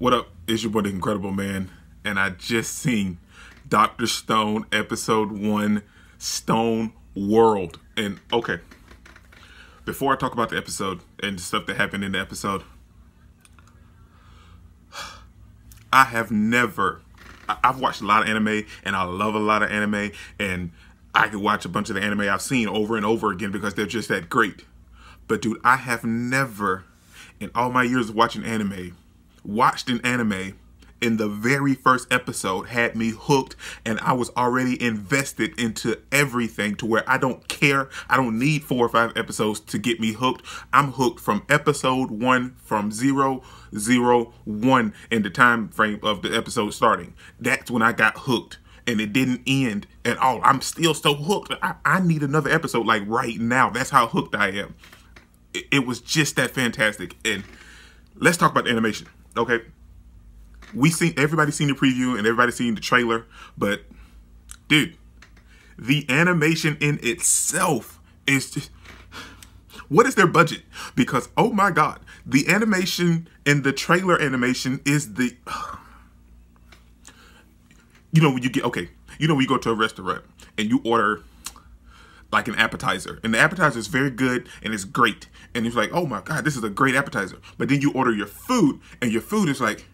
What up? It's your boy, the Incredible Man, and I just seen Dr. Stone episode 1, Stone World. And okay, before I talk about the episode and the stuff that happened in the episode, I've watched a lot of anime, and I love a lot of anime, and I could watch a bunch of the anime I've seen over and over again because they're just that great. But dude, I have never, in all my years of watching anime, watched an anime in the very first episode had me hooked, and I was already invested into everything to where I don't care. I don't need 4 or 5 episodes to get me hooked. I'm hooked from episode 1, from 001 in the time frame of the episode starting. That's when I got hooked, and it didn't end at all. I'm still so hooked. I need another episode like right now. That's how hooked I am. It was just that fantastic. And let's talk about the animation. Okay, everybody's seen the preview and everybody's seen the trailer, but dude, the animation in itself is just, what is their budget? Because oh my god, the animation in the trailer animation is the, when you get, okay, when you go to a restaurant and you order like an appetizer, and the appetizer is very good and it's great, and it's like, oh my god, this is a great appetizer. But then you order your food, and your food is like,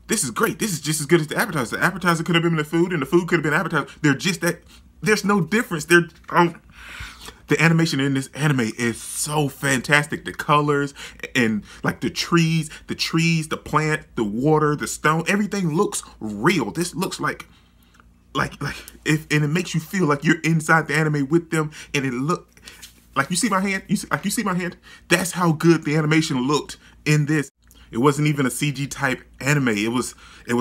this is great, this is just as good as the appetizer. The appetizer could have been the food, and the food could have been appetizer. They're just that, there's no difference. The animation in this anime is so fantastic. The colors and like the trees, the plant, the water, the stone, everything looks real. This looks like and it makes you feel like you're inside the anime with them, and it look like, you see my hand? You see my hand? That's how good the animation looked in this. It wasn't even a CG type anime. It was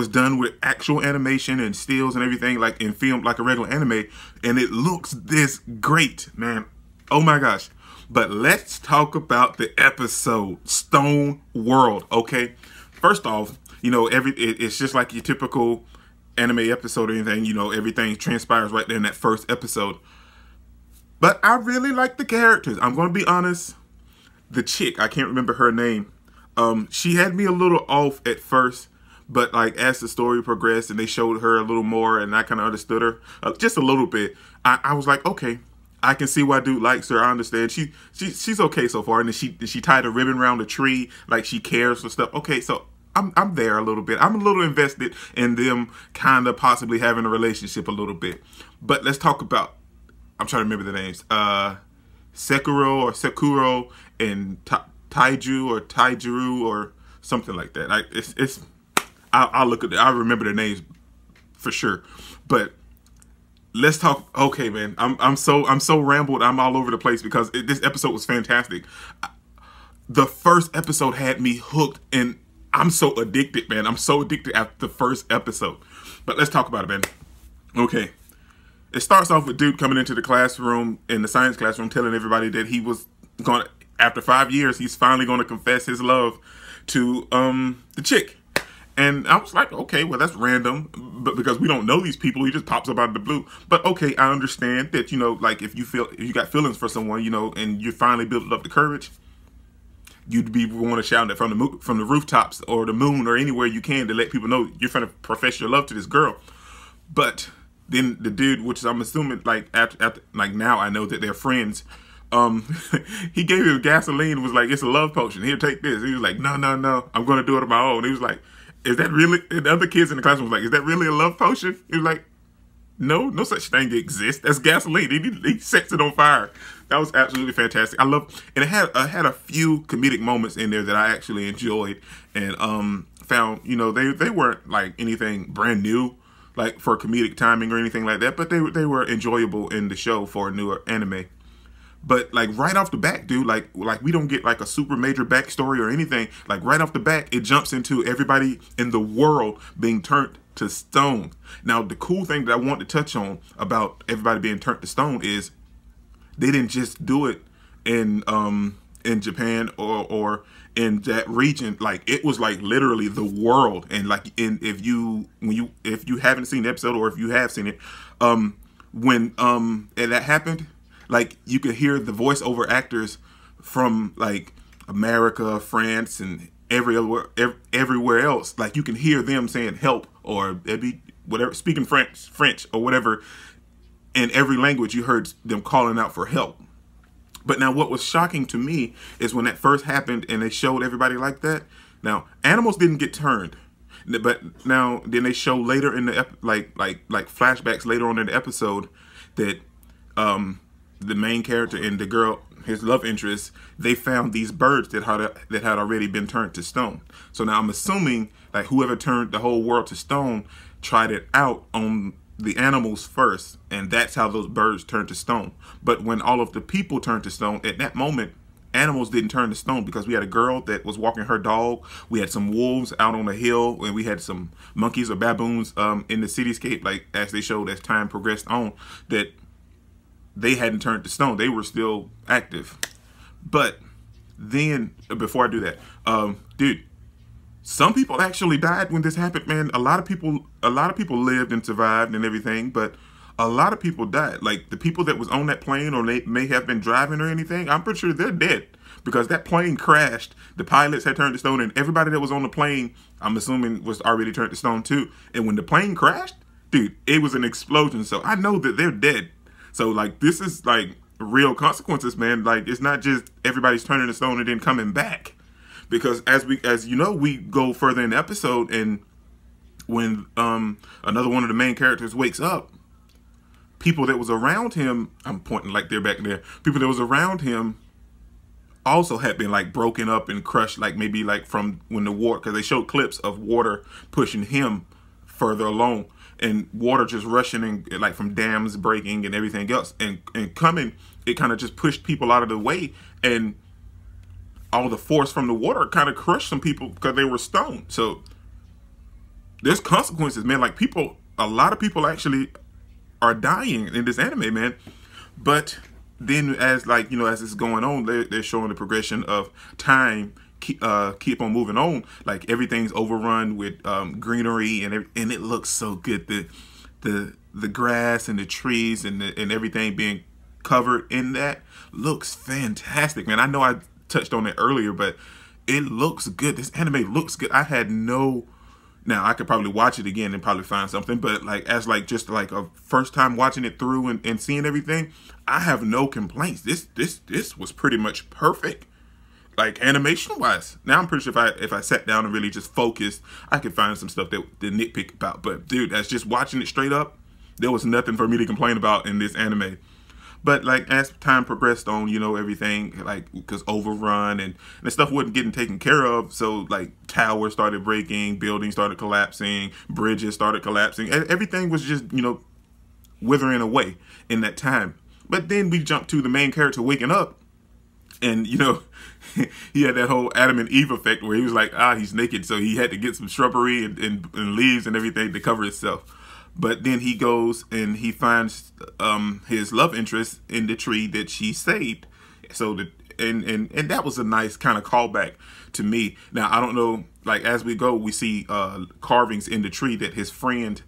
done with actual animation and stills and everything, like in film, like a regular anime, and it looks this great, man. Oh my gosh. But let's talk about the episode, Stone World, okay? First off, it's just like your typical anime episode or anything, everything transpires right there in that first episode. But I really like the characters. I'm going to be honest. The chick, I can't remember her name. She had me a little off at first, but like as the story progressed and they showed her a little more and I kind of understood her just a little bit, I was like, okay, I can see why dude likes her. I understand. She's okay so far. And then she tied a ribbon around the tree, like she cares for stuff. Okay, so I'm there a little bit. I'm a little invested in them kind of possibly having a relationship a little bit. But let's talk about, I'm trying to remember the names. Sekuro and Taiju or Taijuru or something like that. I'll look at it. I remember the names for sure. But let's talk. Okay, man. I'm so rambled. I'm all over the place because this episode was fantastic. The first episode had me hooked, and I'm so addicted, man. I'm so addicted after the first episode. But let's talk about it, man. Okay. It starts off with dude coming into the classroom, in the science classroom, telling everybody that he was going to, after 5 years, he's finally going to confess his love to the chick. And I was like, okay, well, that's random, but because we don't know these people, he just pops up out of the blue. But okay, I understand that, like if you got feelings for someone, and you finally built up the courage, you'd be want to shout it from the rooftops or the moon or anywhere you can to let people know you're trying to profess your love to this girl. But then the dude, which I'm assuming like after like now I know that they're friends, he gave him gasoline and was like, it's a love potion. Here, take this. He was like, no, I'm going to do it on my own. He was like, is that really? And the other kids in the classroom was like, is that really a love potion? He was like, no such thing exists. That's gasoline. He sets it on fire. That was absolutely fantastic. I love, and it had a few comedic moments in there that I actually enjoyed and found, they weren't like anything brand new, like for comedic timing or anything like that, but they were enjoyable in the show for a newer anime. But like right off the bat, dude, like we don't get like a super major backstory or anything. Like right off the bat, it jumps into everybody in the world being turned to stone. Now, the cool thing that I want to touch on about everybody being turned to stone is they didn't just do it in Japan or in that region. Like it was like literally the world. And like if you haven't seen the episode or if you have seen it, when that happened, like you could hear the voiceover actors from like America, France, and everywhere else, like you can hear them saying help, or they'd be whatever, speaking French or whatever. In every language, you heard them calling out for help. But now what was shocking to me is when that first happened and they showed everybody like that. Now, animals didn't get turned. But now, then they show later in the like flashbacks later on in the episode that the main character and the girl, his love interest, they found these birds that had already been turned to stone. So now I'm assuming like whoever turned the whole world to stone tried it out on the animals first, and that's how those birds turned to stone. But when all of the people turned to stone, at that moment, animals didn't turn to stone, because we had a girl that was walking her dog, we had some wolves out on a hill, and we had some monkeys or baboons in the cityscape, like as they showed as time progressed on, that they hadn't turned to stone. They were still active. But then, before I do that, dude, some people actually died when this happened, man. A lot of people lived and survived and everything, but a lot of people died. Like the people that was on that plane, or they may have been driving or anything, I'm pretty sure they're dead, because that plane crashed. The pilots had turned to stone, and everybody that was on the plane, I'm assuming, was already turned to stone too. And when the plane crashed, dude, it was an explosion. So I know that they're dead. So like, this is like real consequences, man. Like, it's not just everybody's turning to stone and then coming back. Because as you know, we go further in the episode, and when another one of the main characters wakes up, people that was around him, I'm pointing like they're back there, people that was around him also had been like broken up and crushed, like maybe like from when the water, because they showed clips of water pushing him further along, and water just rushing and like from dams breaking and everything else, and coming, it kind of just pushed people out of the way, and all the force from the water kind of crushed some people because they were stoned. So there's consequences, man. Like a lot of people actually are dying in this anime, man. But then as like, you know, as it's going on, they're showing the progression of time, keep on moving on. Like everything's overrun with greenery, and it looks so good. The grass and the trees and everything being covered in that looks fantastic, man. I know I touched on it earlier, but it looks good. This anime looks good. I had no, now I could probably watch it again and probably find something, but like as like just like a first time watching it through and seeing everything, I have no complaints. This was pretty much perfect, like animation wise. Now I'm pretty sure if I sat down and really just focused, I could find some stuff that to nitpick about. But dude, that's just watching it straight up, there was nothing for me to complain about in this anime. But like as time progressed on, you know, everything like because overrun and stuff wasn't getting taken care of. So like towers started breaking, buildings started collapsing, bridges started collapsing. Everything was just, you know, withering away in that time. But then we jumped to the main character waking up, and you know, he had that whole Adam and Eve effect where he was like, he's naked, so he had to get some shrubbery and leaves and everything to cover himself. But then he goes and he finds his love interest in the tree that she saved. So and that was a nice kind of callback to me. Now I don't know, like as we go, we see carvings in the tree that his friend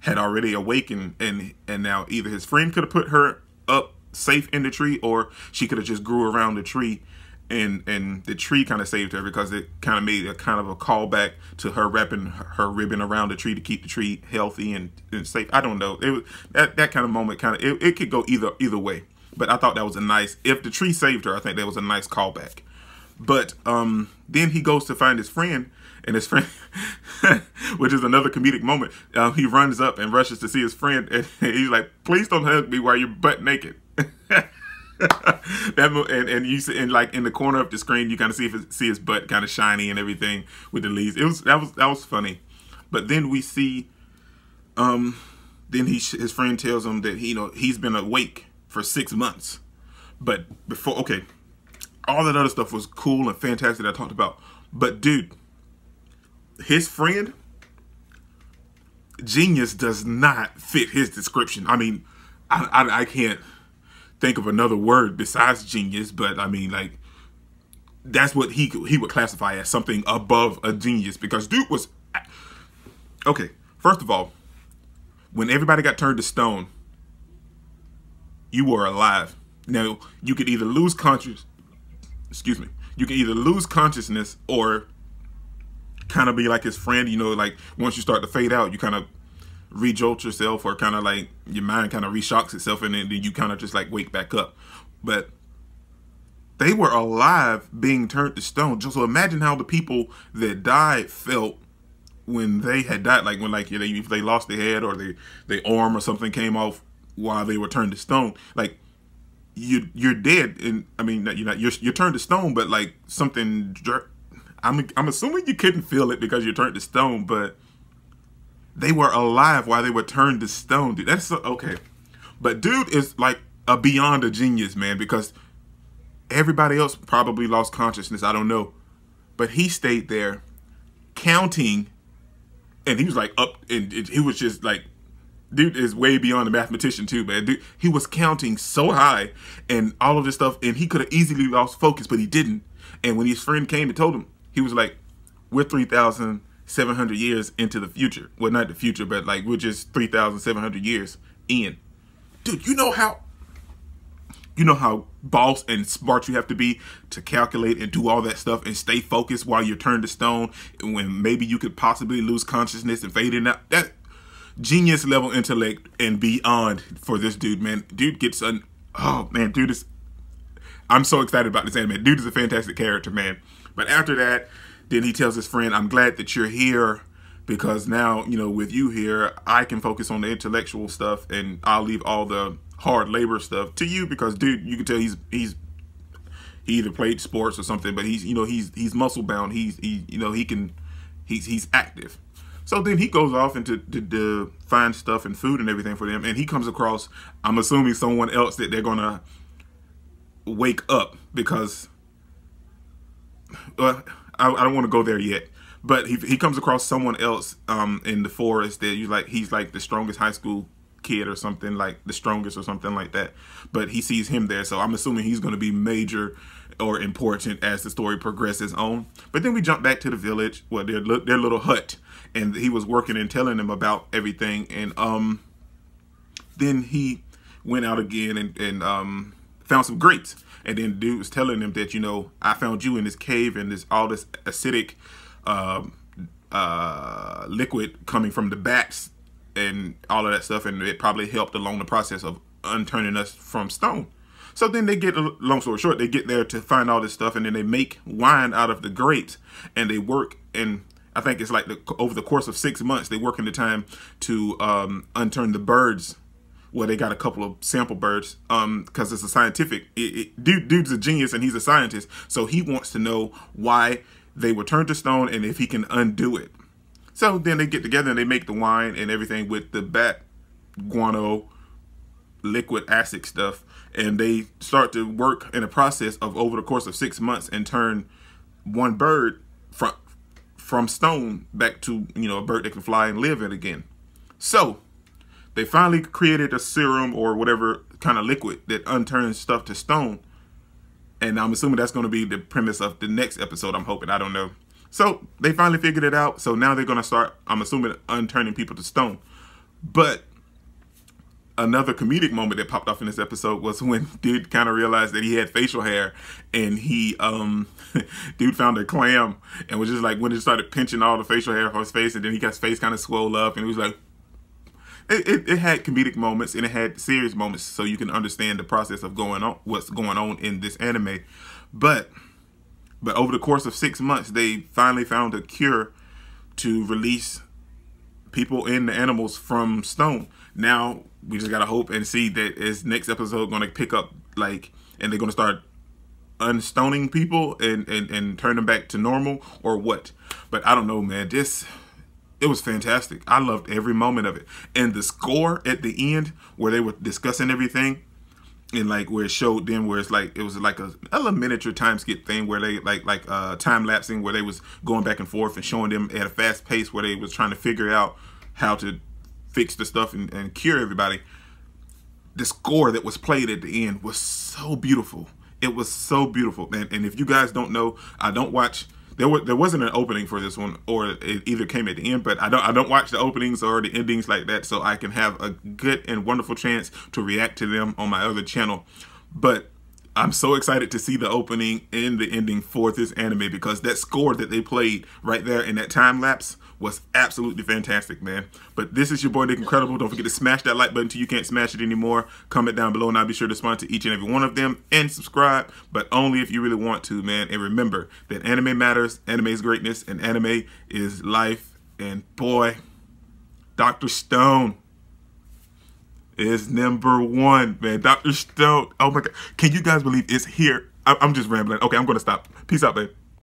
had already awakened, and now either his friend could have put her up safe in the tree, or she could have just grew around the tree, and the tree kind of saved her, because it kind of made a kind of a callback to her wrapping her ribbon around the tree to keep the tree healthy and safe. I don't know. It was that kind of moment, kind of it could go either way. But I thought that was a nice, if the tree saved her, I think that was a nice callback. But then he goes to find his friend, and his friend, which is another comedic moment, he runs up and rushes to see his friend, and he's like, "Please don't hug me while you're butt naked." and you see, and like in the corner of the screen, you kind of see his butt kind of shiny and everything with the leaves. That was funny. But then we see, then his friend tells him that he's been awake for 6 months. But before, okay, all that other stuff was cool and fantastic that I talked about. But dude, his friend, genius does not fit his description. I mean, I can't think of another word besides genius, but I mean, like, that's what he would classify as something above a genius, because dude was, okay, first of all, when everybody got turned to stone, you were alive. Now, you could either lose consciousness, or kind of be like his friend. You know, like once you start to fade out, you kind of rejolt yourself, or kind of like your mind kind of reshocks itself, and then you kind of just like wake back up. But they were alive being turned to stone. Just so imagine how the people that died felt when they had died, like when like, you know, if they lost their head or their arm or something came off while they were turned to stone. Like you're dead, and I mean you're turned to stone, but like something. I'm assuming you couldn't feel it because you're turned to stone, but they were alive while they were turned to stone. Dude, that's okay. But dude is like beyond a genius, man, because everybody else probably lost consciousness. I don't know, but he stayed there counting. And he was like up, and he was just like, dude is way beyond a mathematician too, man. Dude, he was counting so high and all of this stuff, and he could have easily lost focus, but he didn't. And when his friend came and told him, he was like, we're 3,700 years into the future. Well, not the future, but like we're just 3,700 years in. Dude, you know how boss and smart you have to be to calculate and do all that stuff and stay focused while you're turned to stone, when maybe you could possibly lose consciousness and fade in. That genius level intellect and beyond for this dude, man. Dude gets oh man, dude is, I'm so excited about this anime. Dude is a fantastic character, man. But after that, then he tells his friend, I'm glad that you're here, because now, you know, with you here, I can focus on the intellectual stuff, and I'll leave all the hard labor stuff to you, because dude, you can tell he either played sports or something, but he's, you know, he's muscle bound. He's active. So then he goes off into to find stuff and food and everything for them, and he comes across, I'm assuming, someone else that they're gonna wake up, because I don't want to go there yet. But he comes across someone else in the forest that he's like the strongest high school kid or something, like the strongest or something like that. But he sees him there, so I'm assuming he's going to be major or important as the story progresses on. But then we jump back to the village, well, their little hut, and he was working and telling them about everything. And then he went out again and found some grapes. And then dude was telling them that, you know, I found you in this cave, and this all this acidic liquid coming from the bats and all of that stuff, and it probably helped along the process of unturning us from stone. So then they get, long story short, they get there to find all this stuff, and then they make wine out of the grapes, and they work, and I think it's like over the course of 6 months, they work in the time to unturn the birds. Well, they got a couple of sample birds because it's a scientific. Dude's a genius, and he's a scientist, so he wants to know why they were turned to stone and if he can undo it. So then they get together and they make the wine and everything with the bat guano liquid acid stuff, and they start to work in a process of over the course of 6 months and turn one bird from stone back to, you know, a bird that can fly and live it again. So they finally created a serum or whatever kind of liquid that unturns stuff to stone. And I'm assuming that's going to be the premise of the next episode, I'm hoping. I don't know. So they finally figured it out. So now they're going to start, I'm assuming, unturning people to stone. But another comedic moment that popped off in this episode was when dude kind of realized that he had facial hair, and he, dude found a clam and was just like, when it started pinching all the facial hair off his face, and then he got his face kind of swole up, and he was like, it had comedic moments and it had serious moments, so you can understand the process of what's going on in this anime. But over the course of 6 months, they finally found a cure to release people and the animals from stone. Now we just gotta hope and see that as next episode gonna pick up, like, and they're gonna start unstoning people and turn them back to normal or what. But I don't know, man. It was fantastic. I loved every moment of it. And the score at the end, where they were discussing everything, and like where it showed them, where it's like, it was like a miniature time skip thing, where they like time lapsing, where they was going back and forth and showing them at a fast pace, where they was trying to figure out how to fix the stuff and cure everybody. The score that was played at the end was so beautiful. It was so beautiful, man. And if you guys don't know, I don't watch. There wasn't an opening for this one, or it either came at the end, but I don't watch the openings or the endings like that, so I can have a good and wonderful chance to react to them on my other channel. But I'm so excited to see the opening and the ending for this anime, because that score that they played right there in that time lapse was absolutely fantastic, man. But this is your boy Nick Incredible. Don't forget to smash that like button till you can't smash it anymore. Comment down below and I'll be sure to respond to each and every one of them, and subscribe, but only if you really want to, man. And remember that anime matters, anime is greatness, and anime is life. And boy, Dr. Stone is #1, man. Dr. Stone. Oh my God. Can you guys believe it's here? I'm just rambling. Okay, I'm going to stop. Peace out, babe.